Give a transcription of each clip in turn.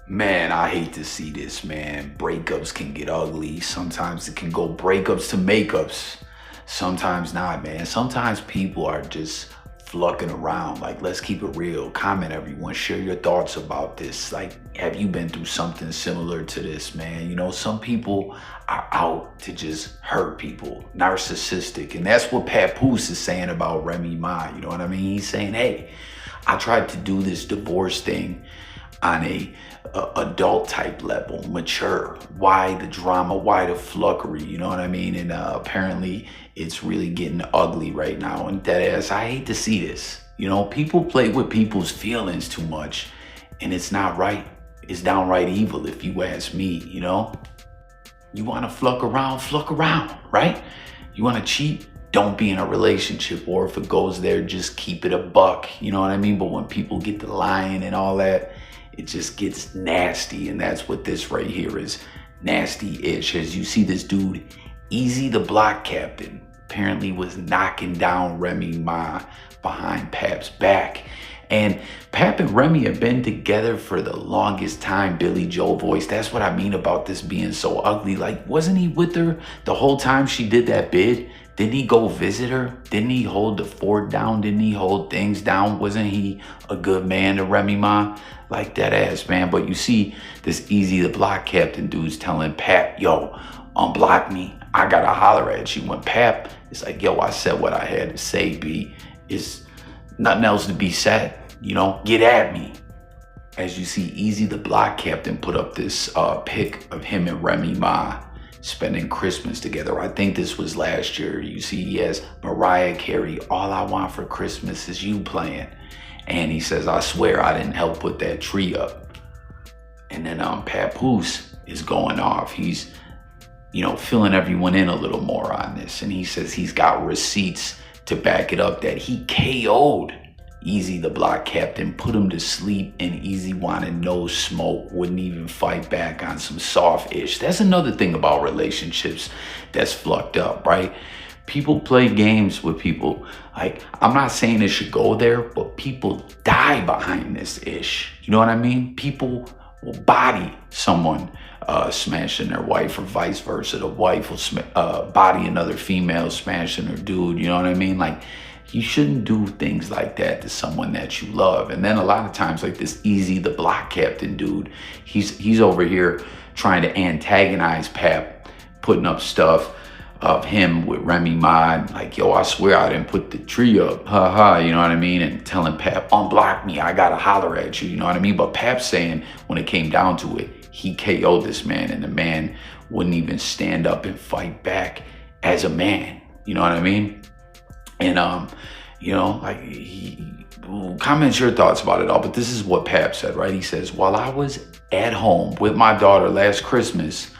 Man, I hate to see this, man. Breakups can get ugly. Sometimes it can go breakups to makeups. Sometimes not, man. Sometimes people are just flucking around. Like, let's keep it real. Comment, everyone. Share your thoughts about this. Like, have you been through something similar to this, man? You know, some people are out to just hurt people, narcissistic. And that's what Papoose is saying about Remy Ma. You know what I mean? He's saying, hey, I tried to do this divorce thing on a adult type level, mature. Why the drama? Why the fluckery? You know what I mean? And apparently it's really getting ugly right now. And that ass, I hate to see this. You know, people play with people's feelings too much, and it's not right. It's downright evil, if you ask me. You know, you want to fluck around, right? You want to cheat? Don't be in a relationship, or if it goes there, just keep it a buck. You know what I mean? But when people get to lying and all that, it just gets nasty. And that's what this right here is, nasty-ish. As you see this dude, Easy the Block Captain, apparently was knocking down Remy Ma behind Pap's back. And Pap and Remy have been together for the longest time, Billy Joel voice. That's what I mean about this being so ugly. Like, wasn't he with her the whole time she did that bid? Didn't he go visit her? Didn't he hold the fort down? Didn't he hold things down? Wasn't he a good man to Remy Ma? Like, that ass, man. But you see this Easy the Block Captain dude's telling Pap, yo, unblock me. I gotta holler at you. When Pap is like, yo, I said what I had to say, B. It's nothing else to be said. You know, get at me. As you see, Easy the Block Captain put up this pic of him and Remy Ma spending Christmas together. I think this was last year. You see, he has Mariah Carey, All I Want for Christmas Is You playing. And he says, I swear I didn't help put that tree up. And then Papoose is going off. He's, you know, filling everyone in a little more on this. And he says he's got receipts to back it up that he KO'd Easy the Block Captain, put him to sleep, and Easy wanted no smoke, wouldn't even fight back on some soft-ish. That's another thing about relationships that's fucked up, right? People play games with people. Like, I'm not saying it should go there, but people die behind this ish. You know what I mean? People will body someone smashing their wife, or vice versa. The wife will body another female smashing her dude. You know what I mean? Like, you shouldn't do things like that to someone that you love. And then a lot of times, like this Easy the Block Captain dude, he's over here trying to antagonize Pap, putting up stuff of him with Remy Ma, like, yo, I swear I didn't put the tree up, ha, you know what I mean? And telling Pap, unblock me, I gotta holler at you, you know what I mean? But Pap's saying, when it came down to it, he KO'd this man, and the man wouldn't even stand up and fight back as a man, you know what I mean? And you know, like, comment your thoughts about it all, but this is what Pap said, right? He says, while I was at home with my daughter last Christmas,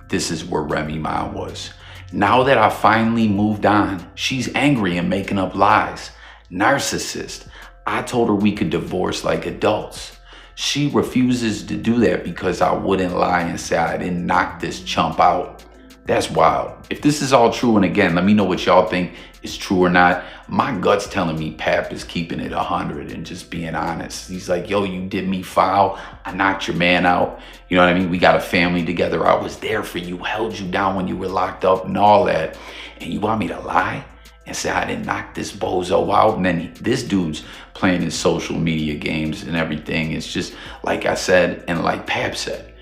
this is where Remy Ma was. Now that I finally moved on, she's angry and making up lies. Narcissist. I told her we could divorce like adults. She refuses to do that because I wouldn't lie and say I didn't knock this chump out. That's wild. If this is all true, and again, let me know what y'all think is true or not. My gut's telling me Pap is keeping it 100 and just being honest. He's like, yo, you did me foul. I knocked your man out. You know what I mean? We got a family together. I was there for you, held you down when you were locked up and all that. And you want me to lie and say I didn't knock this bozo out? And then this dude's playing his social media games and everything. It's just, like I said, and like Pap said,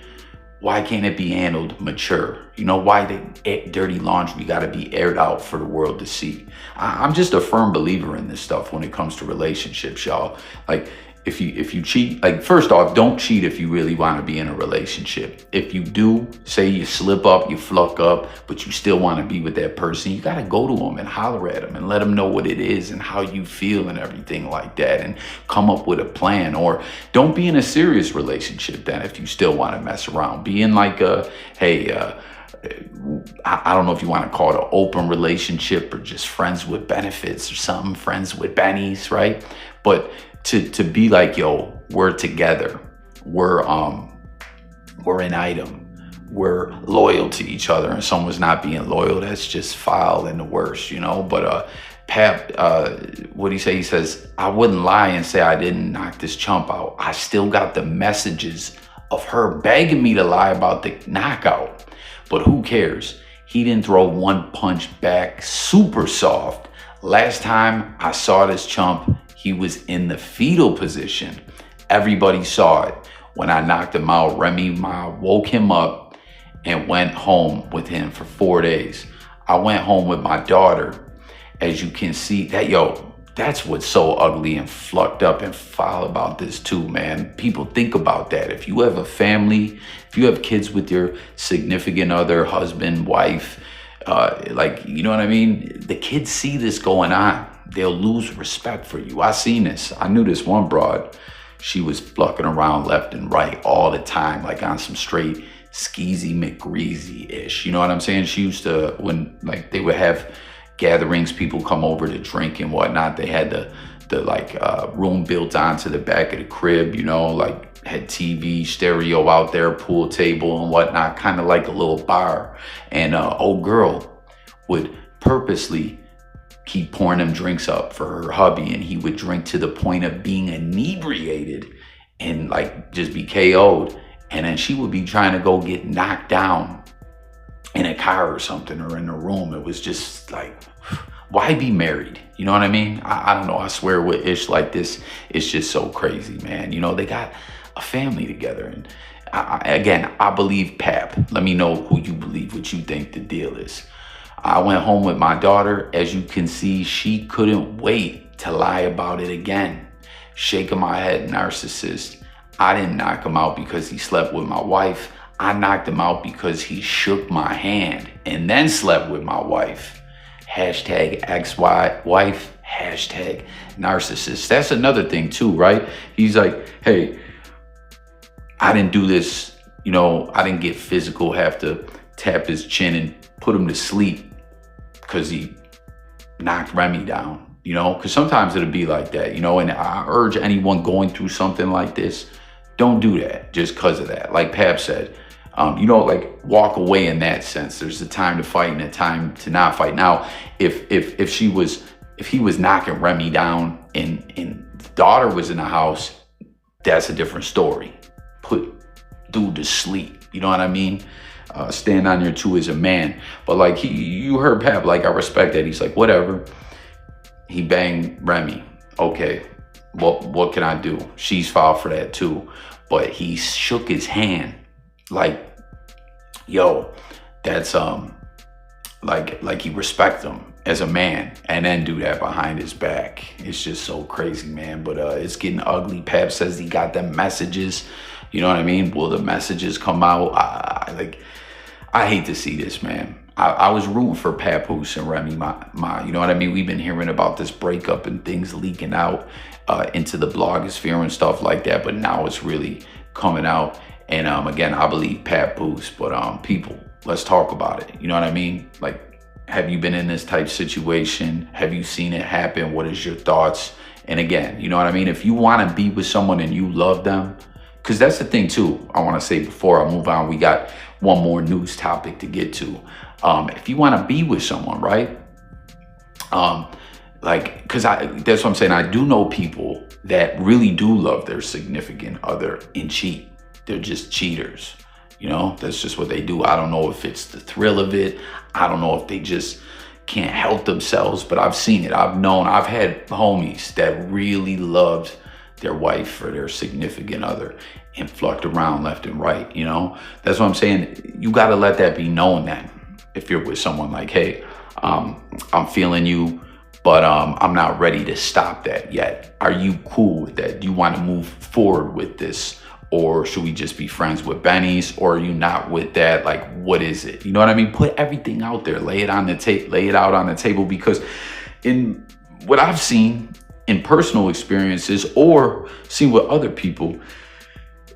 why can't it be handled mature? You know, why the dirty laundry got to be aired out for the world to see? I'm just a firm believer in this stuff when it comes to relationships, y'all. Like, if you cheat, like, first off, don't cheat if you really want to be in a relationship. If you do, say you slip up, you fluck up, but you still want to be with that person, you got to go to them and holler at them and let them know what it is and how you feel and everything like that, and come up with a plan. Or don't be in a serious relationship then if you still want to mess around. Be in like a, hey, I don't know if you want to call it an open relationship or just friends with benefits or something, friends with bennies, right? But to be like, yo, we're together, we're an item, we're loyal to each other, and someone's not being loyal, that's just foul and the worst, you know? But Pap, what do you say? He says, I wouldn't lie and say I didn't knock this chump out. I still got the messages of her begging me to lie about the knockout. But who cares? He didn't throw one punch back. Super soft. Last time I saw this chump, he was in the fetal position. Everybody saw it. When I knocked him out, Remy Ma woke him up and went home with him for 4 days. I went home with my daughter. As you can see, that's what's so ugly and fucked up and foul about this too, man. People think about that. If you have a family, if you have kids with your significant other, husband, wife, you know what I mean? The kids see this going on. They'll lose respect for you. I seen this. I knew this one broad. She was flucking around left and right all the time, like on some straight skeezy McGreasy-ish. You know what I'm saying? She used to, when like they would have gatherings, people come over to drink and whatnot. They had the room built onto the back of the crib, you know, like had TV, stereo out there, pool table and whatnot, kind of like a little bar. And old girl would purposely keep pouring them drinks up for her hubby, and he would drink to the point of being inebriated and like just be KO'd. And then she would be trying to go get knocked down in a car or something, or in a room. It was just like, why be married? You know what I mean? I don't know. I swear with ish like this, it's just so crazy, man. You know, they got a family together. And I believe Pap. Let me know who you believe, what you think the deal is. I went home with my daughter. As you can see, she couldn't wait to lie about it again. Shaking my head, narcissist. I didn't knock him out because he slept with my wife. I knocked him out because he shook my hand and then slept with my wife. Hashtag ex-wife, hashtag narcissist. That's another thing too, right? He's like, hey, I didn't do this, you know, I didn't get physical, have to tap his chin and put him to sleep because he knocked Remy down, you know, because sometimes it'll be like that, you know, and I urge anyone going through something like this, don't do that just because of that. Like Pap said, you know, like walk away in that sense. There's a time to fight and a time to not fight. Now, if he was knocking Remy down and the daughter was in the house, that's a different story. Put dude to sleep. You know what I mean? Stand on your two as a man. But like you heard Pap, like I respect that. He's like, whatever. He banged Remy. Okay, what can I do? She's filed for that too. But he shook his hand like, yo, that's like he respect him as a man, and then do that behind his back. It's just so crazy, man. But it's getting ugly. Pap says he got them messages. You know what I mean? Will the messages come out? I hate to see this, man. I was rooting for Papoose and Remy Ma. You know what I mean? We've been hearing about this breakup and things leaking out into the blogosphere and stuff like that. But now it's really coming out. And again, I believe Papoose. But people, let's talk about it. You know what I mean? Like, have you been in this type situation? Have you seen it happen? What is your thoughts? And again, you know what I mean? If you want to be with someone and you love them, because that's the thing too, I want to say before I move on, we got one more news topic to get to. If you want to be with someone, right? Because that's what I'm saying. I do know people that really do love their significant other and cheat. They're just cheaters. You know, that's just what they do. I don't know if it's the thrill of it. I don't know if they just can't help themselves, but I've seen it. I've had homies that really loved their wife or their significant other and flucked around left and right, you know? That's what I'm saying. You got to let that be known then. If you're with someone like, hey, I'm feeling you, but I'm not ready to stop that yet. Are you cool with that? Do you want to move forward with this? Or should we just be friends with bennies? Or are you not with that? Like, what is it? You know what I mean? Put everything out there. Lay it out on the table, because in what I've seen in personal experiences or seen with other people,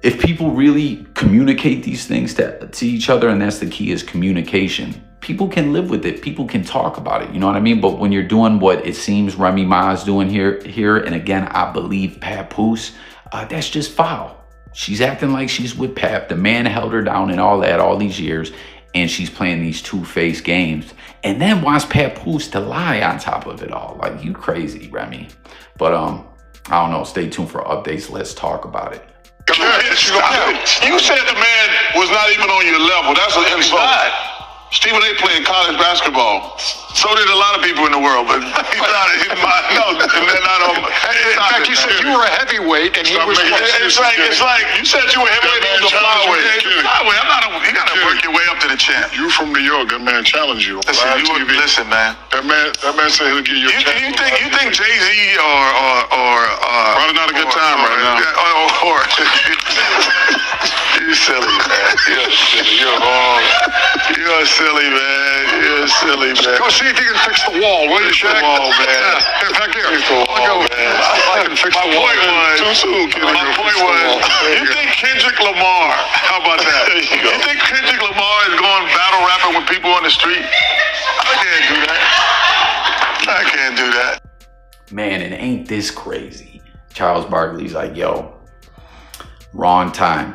if people really communicate these things to each other, and that's the key, is communication, people can live with it. People can talk about it. You know what I mean? But when you're doing what it seems Remy Ma is doing here, and again, I believe Papoose, that's just foul. She's acting like she's with Pap. The man held her down and all that all these years, and she's playing these two-faced games, and then wants Papoose to lie on top of it all. Like, you crazy, Remy. But I don't know. Stay tuned for updates. Let's talk about it. You said the man was not even on your level. That's an insult. Stephen A. playing college basketball. So did a lot of people in the world, but he's not. No, they're not on. In fact, you said you were a heavyweight, and he was. It's like you said you were heavyweight and he was a flyweight. I'm not. You gotta work your way up to the champ. You from New York? That man challenged you. Listen, man. That man said he'll give you a chance. You think Jay-Z or probably not a good time right now. You silly, man. You're wrong. You're silly, man. You're silly, man. Go see if you can fix the wall, will you, Shaq? Fix the wall, man. Yeah, back here. I'll go, man. I can fix the wall. My point was, you think Kendrick Lamar, how about that? You think Kendrick Lamar is going battle rapping with people on the street? I can't do that. I can't do that. Man, and ain't this crazy? Charles Barkley's like, yo, wrong time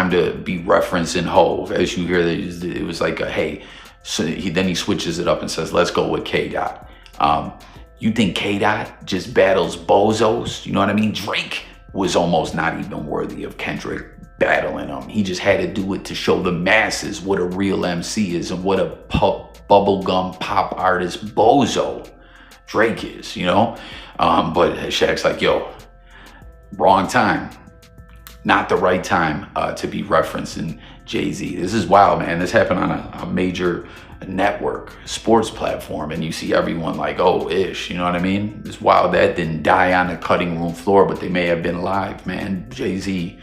to be referencing Hove. As you hear, it was like a hey. So then he switches it up and says, let's go with K-Dot. You think K-Dot just battles bozos? You know what I mean? Drake was almost not even worthy of Kendrick battling him. He just had to do it to show the masses what a real MC is and what a bubblegum pop artist bozo Drake is, you know? But Shaq's like, yo, wrong time. Not the right time to be referencing Jay-Z. This is wild, man. This happened on a major network, sports platform, and you see everyone like, oh, ish, you know what I mean? It's wild that didn't die on the cutting room floor, but they may have been live, man. Jay-Z,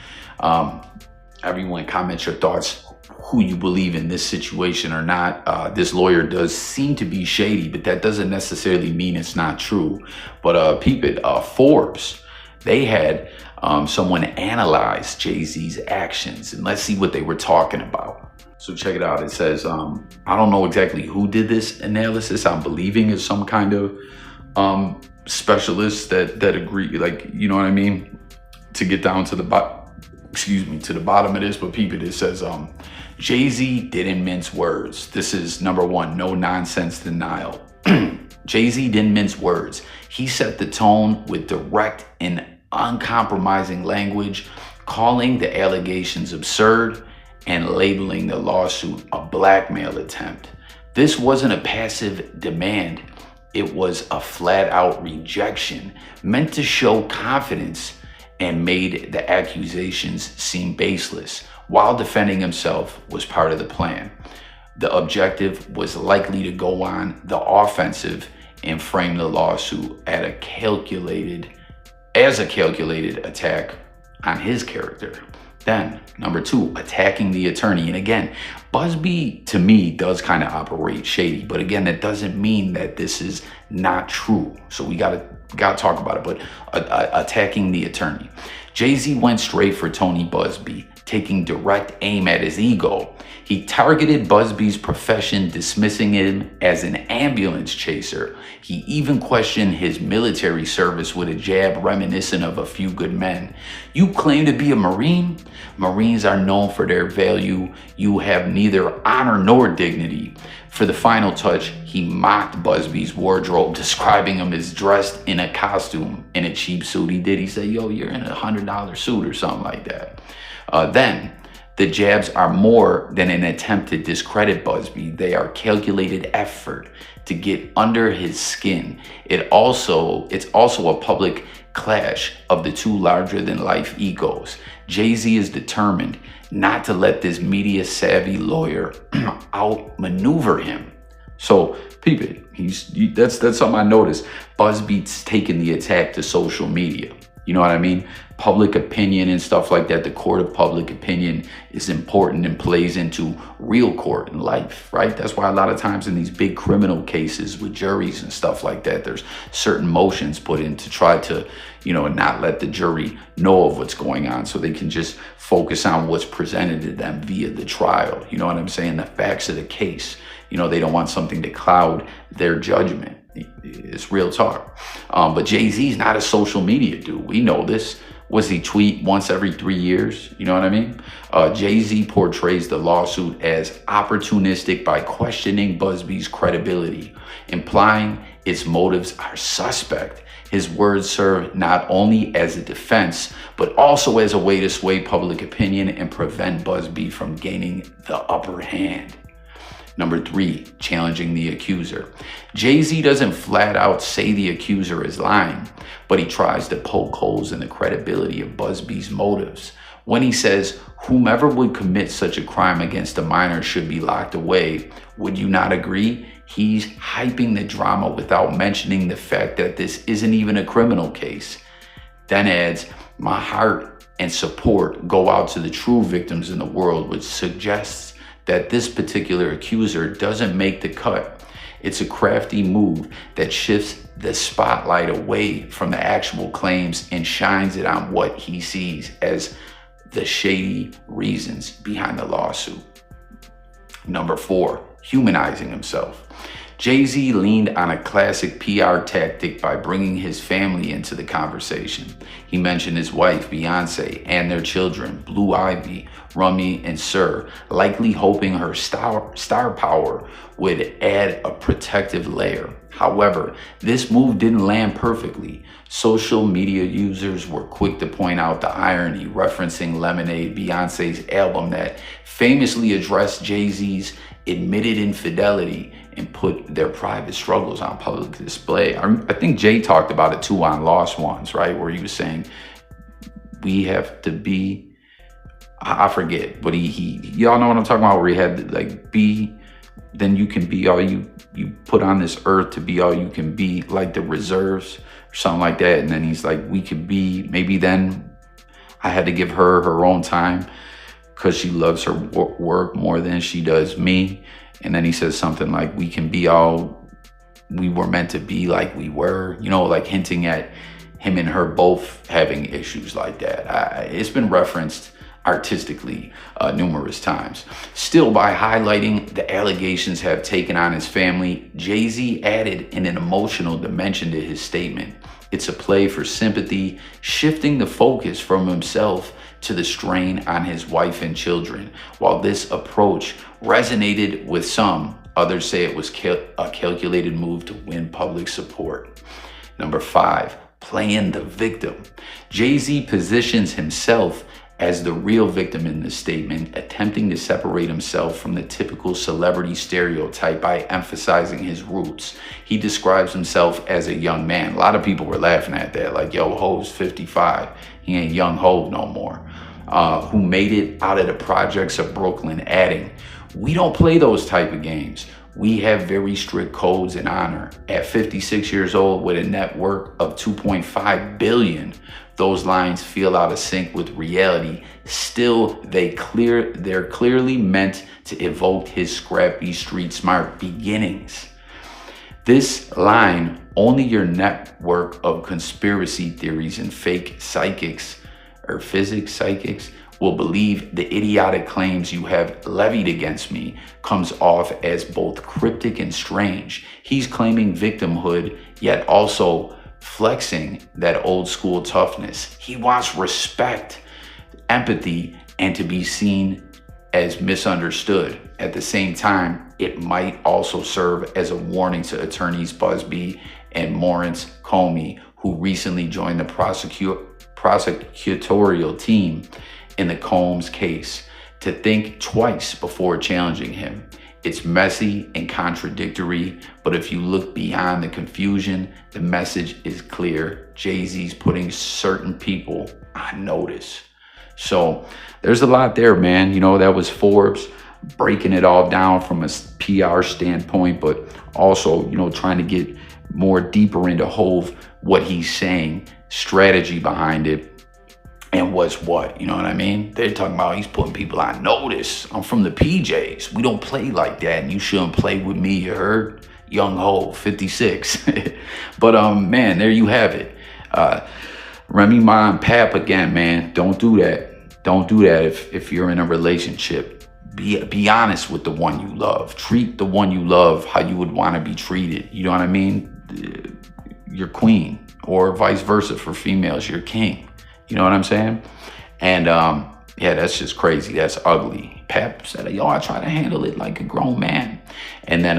everyone comment your thoughts, who you believe in this situation or not. This lawyer does seem to be shady, but that doesn't necessarily mean it's not true. But peep it, Forbes, they had someone analyze Jay-Z's actions, and let's see what they were talking about. So check it out. It says, I don't know exactly who did this analysis. I'm believing it's some kind of specialist that agree, like, you know what I mean, to get down to the bottom of this. But peep it says, Jay-Z didn't mince words. This is number one, no nonsense denial. Jay-Z didn't mince words. He set the tone with direct and uncompromising language, calling the allegations absurd and labeling the lawsuit a blackmail attempt. This wasn't a passive demand. It was a flat out rejection meant to show confidence and made the accusations seem baseless, while defending himself was part of the plan. The objective was likely to go on the offensive and frame the lawsuit as a calculated attack on his character. Then, number two, attacking the attorney. And again, Busby, to me, does kind of operate shady. But again, that doesn't mean that this is not true. So we gotta talk about it. But attacking the attorney. Jay-Z went straight for Tony Busby, taking direct aim at his ego. He targeted Busby's profession, dismissing him as an ambulance chaser. He even questioned his military service with a jab reminiscent of A Few Good Men. You claim to be a Marine? Marines are known for their value. You have neither honor nor dignity. For the final touch, he mocked Busby's wardrobe, describing him as dressed in a costume in a cheap suit. He said, yo, you're in a $100 suit or something like that. Then, the jabs are more than an attempt to discredit Busby. They are calculated effort to get under his skin. It's also a public clash of the two larger-than-life egos. Jay-Z is determined not to let this media-savvy lawyer outmaneuver him. So, peep it. That's something I noticed. Busby's taking the attack to social media. You know what I mean? Public opinion and stuff like that. The court of public opinion is important and plays into real court in life, right? That's why a lot of times in these big criminal cases with juries and stuff like that, there's certain motions put in to try to, not let the jury know of what's going on so they can just focus on what's presented to them via the trial. You know what I'm saying? The facts of the case. They don't want something to cloud their judgment. It's real talk. But Jay-Z's not a social media dude. We know this. Was he tweet once every 3 years? You know what I mean? Jay-Z portrays the lawsuit as opportunistic by questioning Busby's credibility, implying its motives are suspect. His words serve not only as a defense, but also as a way to sway public opinion and prevent Busby from gaining the upper hand. Number 3, challenging the accuser. Jay-Z doesn't flat out say the accuser is lying, but he tries to poke holes in the credibility of Busby's motives. When he says, whomever would commit such a crime against a minor should be locked away, would you not agree? He's hyping the drama without mentioning the fact that this isn't even a criminal case. Then adds, my heart and support go out to the true victims in the world, which suggests that this particular accuser doesn't make the cut. It's a crafty move that shifts the spotlight away from the actual claims and shines it on what he sees as the shady reasons behind the lawsuit. Number 4, humanizing himself. Jay-Z leaned on a classic PR tactic by bringing his family into the conversation. He mentioned his wife, Beyonce, and their children, Blue Ivy, Remy, and Sir, likely hoping her star power would add a protective layer. However, this move didn't land perfectly. Social media users were quick to point out the irony, referencing Lemonade, Beyonce's album that famously addressed Jay-Z's admitted infidelity and put their private struggles on public display. I think Jay talked about it too on Lost Ones, right? Where he was saying, we have to be, I forget, but he y'all know what I'm talking about, where he had to, like, be, then you can be all you put on this earth to be all you can be, like the reserves or something like that. And then he's like, we could be, maybe then I had to give her her own time because she loves her work more than she does me. And then he says something like, we can be all we were meant to be, like we were, you know, like hinting at him and her both having issues like that. It's been referenced artistically numerous times. Still, by highlighting the allegations have taken on his family, Jay-Z added an emotional dimension to his statement. It's a play for sympathy, shifting the focus from himself to the strain on his wife and children. While this approach resonated with some, others say it was a calculated move to win public support. Number 5, playing the victim. Jay-Z positions himself as the real victim in this statement, attempting to separate himself from the typical celebrity stereotype by emphasizing his roots. He describes himself as a young man. A lot of people were laughing at that, like, yo, Ho's 55. He ain't young Ho no more. Who made it out of the projects of Brooklyn, adding, we don't play those type of games. We have very strict codes and honor. At 56 years old with a net worth of 2.5 billion, those lines feel out of sync with reality. Still, they're clearly meant to evoke his scrappy, street smart beginnings. This line, only your network of conspiracy theories and fake psychics will believe the idiotic claims you have levied against me, comes off as both cryptic and strange. He's claiming victimhood, yet also flexing that old school toughness. He wants respect, empathy, and to be seen as misunderstood. At the same time, it might also serve as a warning to attorneys Busby and Lawrence Comey, who recently joined the prosecutorial team in the Combs case, to think twice before challenging him. It's messy and contradictory, but if you look beyond the confusion, the message is clear. Jay-Z's putting certain people on notice. So there's a lot there, man. You know, that was Forbes breaking it all down from a PR standpoint, but also, you know, trying to get more deeper into Hov, what he's saying, strategy behind it, and what's what, you know what I mean? They're talking about he's putting people on notice. I'm from the PJs. We don't play like that, and you shouldn't play with me, you heard? Young Ho, 56. But man, there you have it. Remy Ma and Pap again, man. Don't do that. Don't do that if you're in a relationship. Be honest with the one you love. Treat the one you love how you would want to be treated. You know what I mean? You're queen, or vice versa for females. You're king. You know what I'm saying? And yeah, that's just crazy. That's ugly. Pap said, yo, I try to handle it like a grown man. And then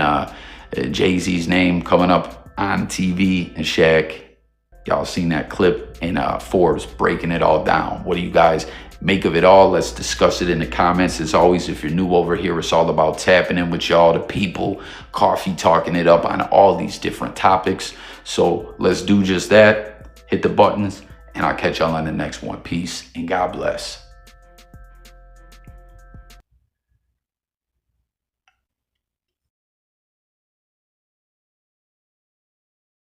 Jay-Z's name coming up on TV and Shaq, Y'all seen that clip in Forbes breaking it all down. What do you guys make of it all? Let's discuss it in the comments. As always, if you're new over here, it's all about tapping in with y'all, the people, coffee, talking it up on all these different topics. So let's do just that. Hit the buttons, and I'll catch y'all on the next one. Peace and God bless.